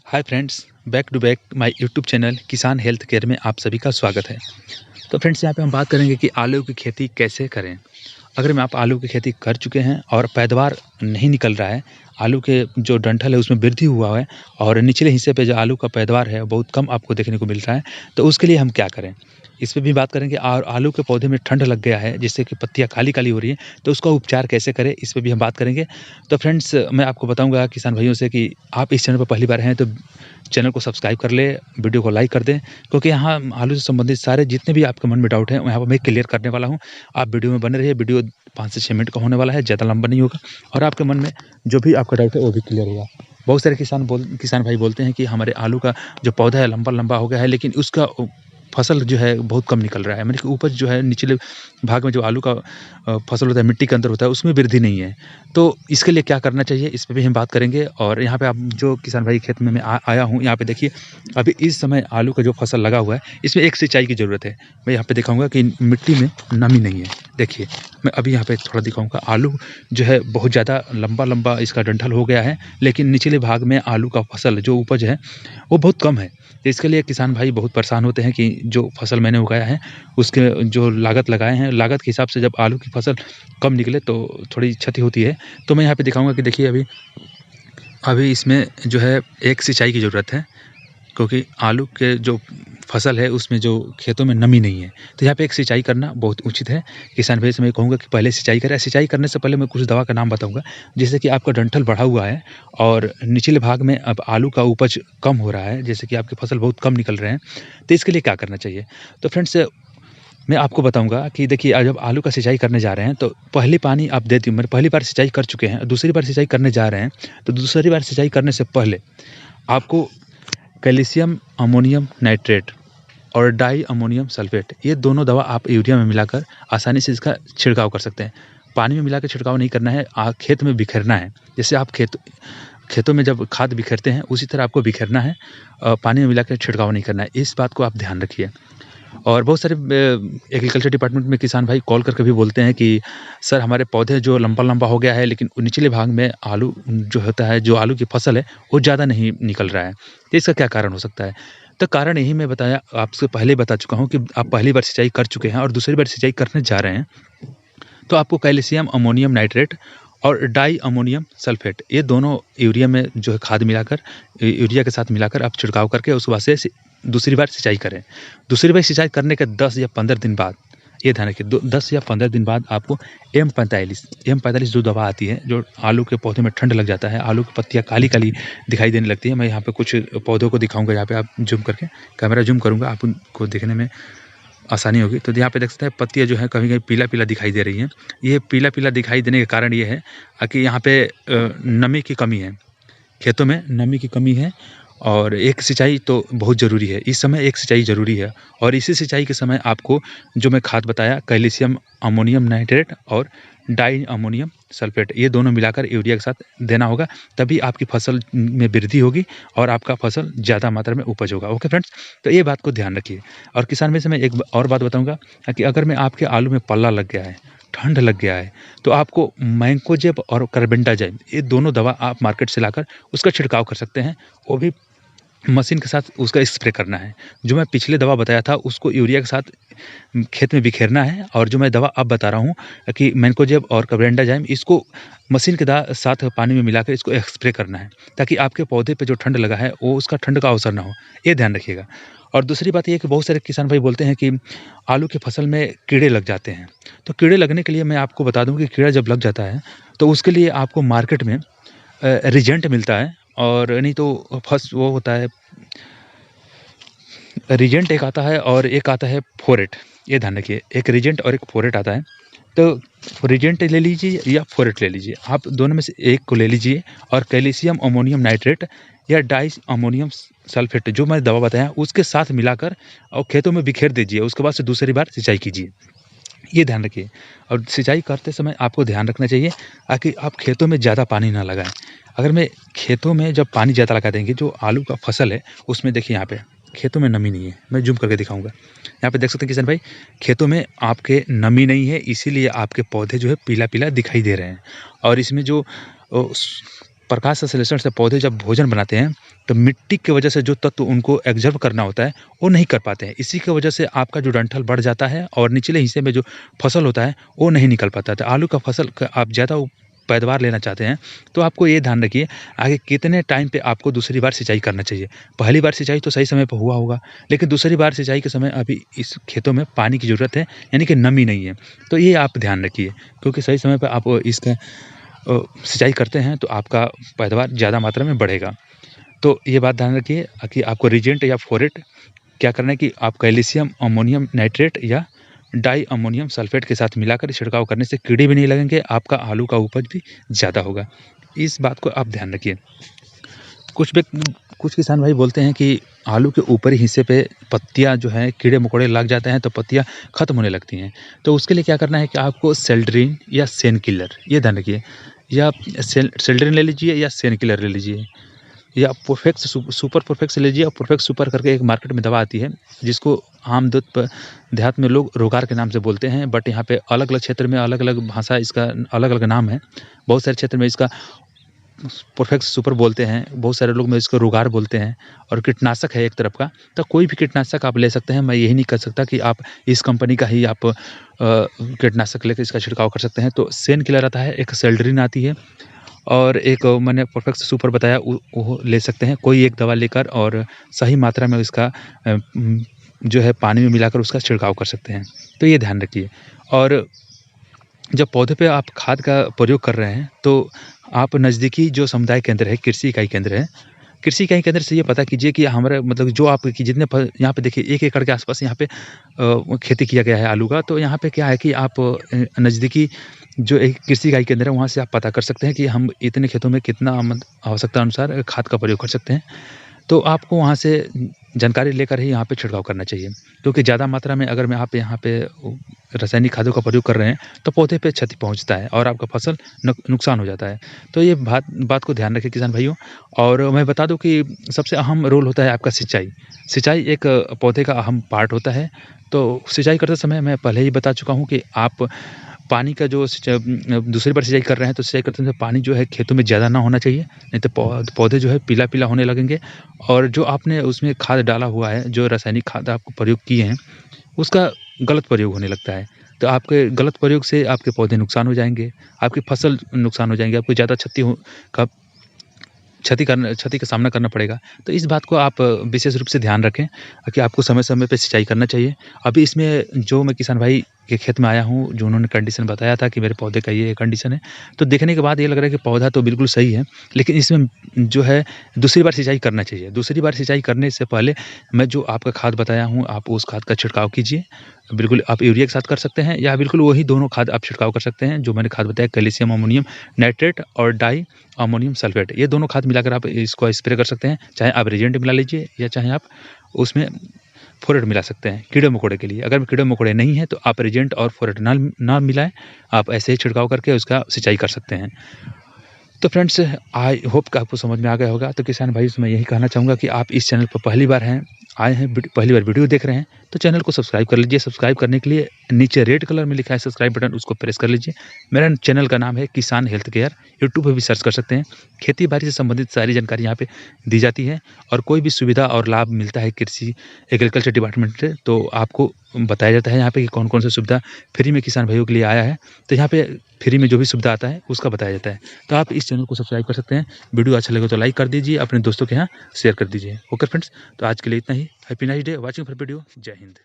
Hi friends, back to back my YouTube channel Kisan health care में आप सभी का स्वागत है। तो फ्रेंड्स, यहाँ पे हम बात करेंगे कि आलू की खेती कैसे करें। अगर में आप आलू की खेती कर चुके हैं और पैदावार नहीं निकल रहा है, आलू के जो डंठल है उसमें वृद्धि हुआ है और निचले हिस्से पे जो आलू का पैदावार है बहुत कम आपको देखने को मिल रहा है, तो उसके लिए हम क्या करें? इस पे भी बात करेंगे और आलू के पौधे में ठंड लग गया है जिससे कि पत्तियाँ काली-काली हो रही हैं, तो उसका उपचार कैसे करें? इस पे भी हम बात करेंगे। तो फ्रेंड्स, मैं आपको बताऊँगा किसान भाइयों से कि आप इस चैनल पर पहली बार हैं तो चैनल को सब्सक्राइब कर लें, वीडियो को लाइक कर दें, क्योंकि यहाँ आलू से संबंधित सारे जितने भी आपके मन में डाउट हैं, यहाँ पर मैं क्लियर करने वाला हूँ। आप वीडियो में बने रहिए, वीडियो 5 से 6 मिनट का होने वाला है, ज़्यादा लंबा नहीं होगा और आपके मन में जो भी आपका डाउट है वो भी क्लियर होगा। बहुत सारे किसान भाई बोलते हैं कि हमारे आलू का जो पौधा है लंबा-लंबा हो गया है, लेकिन उसका फसल जो है बहुत कम निकल रहा है। मतलब कि उपज जो है निचले भाग में जो आलू का फसल होता है, मिट्टी के अंदर होता है, उसमें वृद्धि नहीं है। तो इसके लिए क्या करना चाहिए, इस पे भी हम बात करेंगे। और यहाँ पे आप जो किसान भाई खेत में मैं आया हूँ, यहाँ पे देखिए अभी इस समय आलू का जो फसल लगा हुआ है, इसमें एक सिंचाई की ज़रूरत है। मैं यहाँ पे दिखाऊँगा कि मिट्टी में नमी नहीं है। देखिए, मैं अभी यहाँ पे थोड़ा दिखाऊँगा, आलू जो है बहुत ज़्यादा लंबा-लंबा इसका डंठल हो गया है, लेकिन निचले भाग में आलू का फसल जो उपज है, वो बहुत कम है। तो इसके लिए किसान भाई बहुत परेशान होते हैं कि जो फसल मैंने उगाया है, उसके जो लागत लगाए हैं, लागत के हिसाब से जब आलू की फसल कम निकले तो थोड़ी क्षति होती है। तो मैं यहाँ पे दिखाऊँगा कि देखिए अभी अभी इसमें जो है एक सिंचाई की ज़रूरत है, क्योंकि आलू के जो फसल है उसमें जो खेतों में नमी नहीं है। तो यहाँ पे एक सिंचाई करना बहुत उचित है। किसान भाई से मैं कहूँगा कि पहले सिंचाई करें। सिंचाई करने से पहले मैं कुछ दवा का नाम बताऊँगा, जैसे कि आपका डंठल बढ़ा हुआ है और निचले भाग में अब आलू का उपज कम हो रहा है, जैसे कि आपकी फसल बहुत कम निकल रहे हैं, तो इसके लिए क्या करना चाहिए? तो फ्रेंड्स, मैं आपको बताऊँगा कि देखिए जब आलू का सिंचाई करने जा रहे हैं तो पहले पानी आप देती हूँ, मैंने पहली बार सिंचाई कर चुके हैं, दूसरी बार सिंचाई करने जा रहे हैं, तो दूसरी बार सिंचाई करने से पहले आपको कैल्शियम अमोनियम नाइट्रेट और डाई अमोनियम सल्फेट, ये दोनों दवा आप यूरिया में मिलाकर आसानी से इसका छिड़काव कर सकते हैं। पानी में मिलाकर छिड़काव नहीं करना है, खेत में बिखेरना है। जैसे आप खेतों में जब खाद बिखेरते हैं उसी तरह आपको बिखेरना है, पानी में मिलाकर छिड़काव नहीं करना है। इस बात को आप ध्यान रखिए। और बहुत सारे एग्रीकल्चर डिपार्टमेंट में किसान भाई कॉल करके भी बोलते हैं कि सर हमारे पौधे जो लंबा-लंबा हो गया है, लेकिन निचले भाग में आलू जो होता है, जो आलू की फसल है, वो ज़्यादा नहीं निकल रहा है। तो इसका क्या कारण हो सकता है? तो कारण यही मैं बताया, आपसे पहले बता चुका हूँ कि आप पहली बार सिंचाई कर चुके हैं और दूसरी बार सिंचाई करने जा रहे हैं, तो आपको कैल्शियम अमोनियम नाइट्रेट और डाई अमोनियम सल्फेट, ये दोनों यूरिया में जो है खाद मिलाकर, यूरिया के साथ मिलाकर आप छिड़काव करके उसके बाद से दूसरी बार सिंचाई करें। दूसरी बार सिंचाई करने के 10 या 15 दिन बाद, ये ध्यान रखिए, 10 या 15 दिन बाद आपको M45 जो दवा आती है, जो आलू के पौधे में ठंड लग जाता है, आलू की पत्तियाँ काली-काली दिखाई देने लगती है। मैं यहाँ पे कुछ पौधों को दिखाऊँगा, यहाँ पे आप ज़ूम करके, कैमरा ज़ूम करूँगा, आप उनको देखने में आसानी होगी। तो यहाँ पे देख सकते हैं पत्तियाँ जो हैं कहीं-कहीं पीला-पीला दिखाई दे रही हैं। ये पीला-पीला दिखाई देने का कारण ये है कि यहाँ पे नमी की कमी है। खेतों में नमी की कमी है और एक सिंचाई तो बहुत ज़रूरी है। इस समय एक सिंचाई ज़रूरी है और इसी सिंचाई के समय आपको जो मैं खाद बताया, कैल्शियम अमोनियम नाइट्रेट और डाई अमोनियम सल्फेट, ये दोनों मिलाकर यूरिया के साथ देना होगा, तभी आपकी फसल में वृद्धि होगी और आपका फसल ज़्यादा मात्रा में उपज होगा। ओके फ्रेंड्स, तो ये बात को ध्यान रखिए। और किसान भाई से मैं एक और बात बताऊँगा कि अगर मैं आपके आलू में पल्ला लग गया है, ठंड लग गया है, तो आपको मैंकोजेब और कार्बेंडाजिम, ये दोनों दवा आप मार्केट से लाकर उसका छिड़काव कर सकते हैं। वो भी मशीन के साथ उसका स्प्रे करना है। जो मैं पिछले दवा बताया था उसको यूरिया के साथ खेत में बिखेरना है और जो मैं दवा अब बता रहा हूँ कि मैंकोजेब और कार्बेंडाजिम, इसको मशीन के साथ पानी में मिलाकर इसको स्प्रे करना है, ताकि आपके पौधे पे जो ठंड लगा है वो उसका ठंड का अवसर ना हो। ये ध्यान रखिएगा। और दूसरी बात ये है कि बहुत सारे किसान भाई बोलते हैं कि आलू की फसल में कीड़े लग जाते हैं। तो कीड़े लगने के लिए मैं आपको बता दूँ कि कीड़ा जब लग जाता है तो उसके लिए आपको मार्केट में रीजेंट मिलता है, और नहीं तो फर्स्ट वो होता है, रीजेंट एक आता है और एक आता है फोरेट। ये ध्यान रखिए, एक रीजेंट और एक फोरेट आता है। तो रीजेंट ले लीजिए या फोरेट ले लीजिए, आप दोनों में से एक को ले लीजिए और कैल्शियम अमोनियम नाइट्रेट या डाई अमोनियम सल्फेट, जो मैं दवा बताया उसके साथ मिलाकर और खेतों में बिखेर दीजिए। उसके बाद से दूसरी बार सिंचाई कीजिए। ये ध्यान रखिए। और सिंचाई करते समय आपको ध्यान रखना चाहिए कि आप खेतों में ज़्यादा पानी ना लगाएँ। अगर मैं खेतों में जब पानी ज़्यादा लगा देंगे, जो आलू का फसल है उसमें देखिए यहाँ पे खेतों में नमी नहीं है। मैं ज़ूम करके दिखाऊँगा। यहाँ पे देख सकते हैं किसान भाई, खेतों में आपके नमी नहीं है, इसीलिए आपके पौधे जो है पीला-पीला दिखाई दे रहे हैं। और इसमें जो प्रकाश संश्लेषण से पौधे जब भोजन बनाते हैं तो मिट्टी की वजह से जो तत्व उनको एब्जॉर्ब करना होता है वो नहीं कर पाते हैं। इसी की वजह से आपका जो डंठल बढ़ जाता है और निचले हिस्से में जो फसल होता है वो नहीं निकल पाता। तो आलू का फसल का आप ज़्यादा पैदावार लेना चाहते हैं तो आपको ये ध्यान रखिए आगे कितने टाइम पे आपको दूसरी बार सिंचाई करना चाहिए। पहली बार सिंचाई तो सही समय पर हुआ होगा, लेकिन दूसरी बार सिंचाई के समय अभी इस खेतों में पानी की ज़रूरत है, यानी कि नमी नहीं है। तो ये आप ध्यान रखिए, क्योंकि सही समय पर आप इसका सिंचाई करते हैं तो आपका पैदावार ज़्यादा मात्रा में बढ़ेगा। तो ये बात ध्यान रखिए कि आपको रिजेंट या फोरेट क्या करना है कि आप कैल्शियम अमोनियम नाइट्रेट या डाई अमोनियम सल्फेट के साथ मिलाकर छिड़काव करने से कीड़े भी नहीं लगेंगे, आपका आलू का उपज भी ज़्यादा होगा। इस बात को आप ध्यान रखिए। कुछ किसान भाई बोलते हैं कि आलू के ऊपरी हिस्से पे पत्तियाँ जो हैं कीड़े-मकोड़े लग जाते हैं तो पत्तियाँ खत्म होने लगती हैं। तो उसके लिए क्या करना है कि आपको सेल्ड्रिन या सेन किलर ये ध्यान रखिए, या सेल्ड्रिन ले लीजिए या सेन किलर ले लीजिए, या परफेक्ट सुपर परफेक्ट से लीजिए। और परफेक्ट सुपर करके एक मार्केट में दवा आती है जिसको देहात में लोग रोगार के नाम से बोलते हैं, बट यहाँ पे अलग-अलग क्षेत्र में अलग-अलग भाषा, इसका अलग-अलग नाम है। बहुत सारे क्षेत्र में इसका परफेक्ट सुपर बोलते हैं, बहुत सारे लोग में इसको रोगार बोलते हैं। और कीटनाशक है एक तरफ का, तो कोई भी कीटनाशक आप ले सकते हैं। मैं यही नहीं कर सकता कि आप इस कंपनी का ही आप कीटनाशक लेकर इसका छिड़काव कर सकते हैं। तो सेन किलर आता है, एक सेल्ड्रिन आती है और एक मैंने परफेक्ट सुपर बताया वो ले सकते हैं। कोई एक दवा लेकर और सही मात्रा में इसका जो है पानी में मिलाकर उसका छिड़काव कर सकते हैं। तो ये ध्यान रखिए। और जब पौधे पे आप खाद का प्रयोग कर रहे हैं तो आप नज़दीकी जो समुदाय केंद्र है, कृषि इकाई केंद्र है, कृषि इकाई केंद्र से ये पता कीजिए कि हमारे मतलब जो आपकी जितने यहाँ पे देखिए 1 एकड़ के आसपास यहाँ पे खेती किया गया है आलू का। तो यहाँ पे क्या है कि आप नज़दीकी जो एक कृषि इकाई केंद्र है वहाँ से आप पता कर सकते हैं कि हम इतने खेतों में कितना आवश्यकता अनुसार खाद का प्रयोग कर सकते हैं। तो आपको वहाँ से जानकारी लेकर ही यहाँ पे छिड़काव करना चाहिए, क्योंकि ज़्यादा मात्रा में अगर आप यहाँ पे रासायनिक खादों का प्रयोग कर रहे हैं तो पौधे पे क्षति पहुँचता है और आपका फसल नुकसान हो जाता है। तो ये बात को ध्यान रखें किसान भाइयों। और मैं बता दूँ कि सबसे अहम रोल होता है आपका सिंचाई। सिंचाई एक पौधे का अहम पार्ट होता है। तो सिंचाई करते समय मैं पहले ही बता चुका हूँ कि आप पानी का जो दूसरी बार सिंचाई कर रहे हैं तो सिंचाई करते समय पानी जो है खेतों में ज़्यादा ना होना चाहिए, नहीं तो पौधे जो है पीला-पीला होने लगेंगे। और जो आपने उसमें खाद डाला हुआ है, जो रासायनिक खाद आप प्रयोग किए हैं, उसका गलत प्रयोग होने लगता है। तो आपके गलत प्रयोग से आपके पौधे नुकसान हो जाएँगे, आपकी फसल नुकसान हो जाएँगे, आपको ज़्यादा क्षति का सामना करना पड़ेगा। तो इस बात को आप विशेष रूप से ध्यान रखें कि आपको समय-समय पे सिंचाई करना चाहिए। अभी इसमें जो मैं किसान भाई के खेत में आया हूँ, जो उन्होंने कंडीशन बताया था कि मेरे पौधे का ये कंडीशन है, तो देखने के बाद ये लग रहा है कि पौधा तो बिल्कुल सही है, लेकिन इसमें जो है दूसरी बार सिंचाई करना चाहिए। दूसरी बार सिंचाई करने से पहले मैं जो आपका खाद बताया हूँ, आप उस खाद का छिड़काव कीजिए। बिल्कुल आप यूरिया के साथ कर सकते हैं या बिल्कुल वही दोनों खाद आप छिड़काव कर सकते हैं, जो मैंने खाद बताया कैल्शियम अमोनियम नाइट्रेट और डाई अमोनियम सल्फेट। ये दोनों खाद मिलाकर आप इसको स्प्रे कर सकते हैं। चाहे आप रिजेंट मिला लीजिए या चाहे आप उसमें फोरेट मिला सकते हैं कीड़े-मकोड़े के लिए। अगर कीड़े-मकोड़े नहीं हैं तो आप रिजेंट और फोरेट ना मिलाएँ, आप ऐसे ही छिड़काव करके उसका सिंचाई कर सकते हैं। तो फ्रेंड्स, आई होप कि आपको समझ में आ गया होगा। तो किसान भाई से मैं यही कहना चाहूँगा कि आप इस चैनल पर पहली बार आए हैं, पहली बार वीडियो देख रहे हैं, तो चैनल को सब्सक्राइब कर लीजिए। सब्सक्राइब करने के लिए नीचे रेड कलर में लिखा है सब्सक्राइब बटन, उसको प्रेस कर लीजिए। मेरा चैनल का नाम है किसान हेल्थ केयर, यूट्यूब पे भी सर्च कर सकते हैं। खेती-बाड़ी से संबंधित सारी जानकारी यहाँ पे दी जाती है और कोई भी सुविधा और लाभ मिलता है कृषि एग्रीकल्चर डिपार्टमेंट से तो आपको बताया जाता है यहाँ पे कि कौन-कौन सी सुविधा फ्री में किसान भाइयों के लिए आया है। तो यहाँ पे फ्री में जो भी सुविधा आता है उसका बताया जाता है। तो आप इस चैनल को सब्सक्राइब कर सकते हैं। वीडियो अच्छा लगे तो लाइक कर दीजिए, अपने दोस्तों के यहाँ शेयर कर दीजिए। ओके फ्रेंड्स, तो आज के लिए इतना ही। Happy nice day, watching for video. जय हिंद।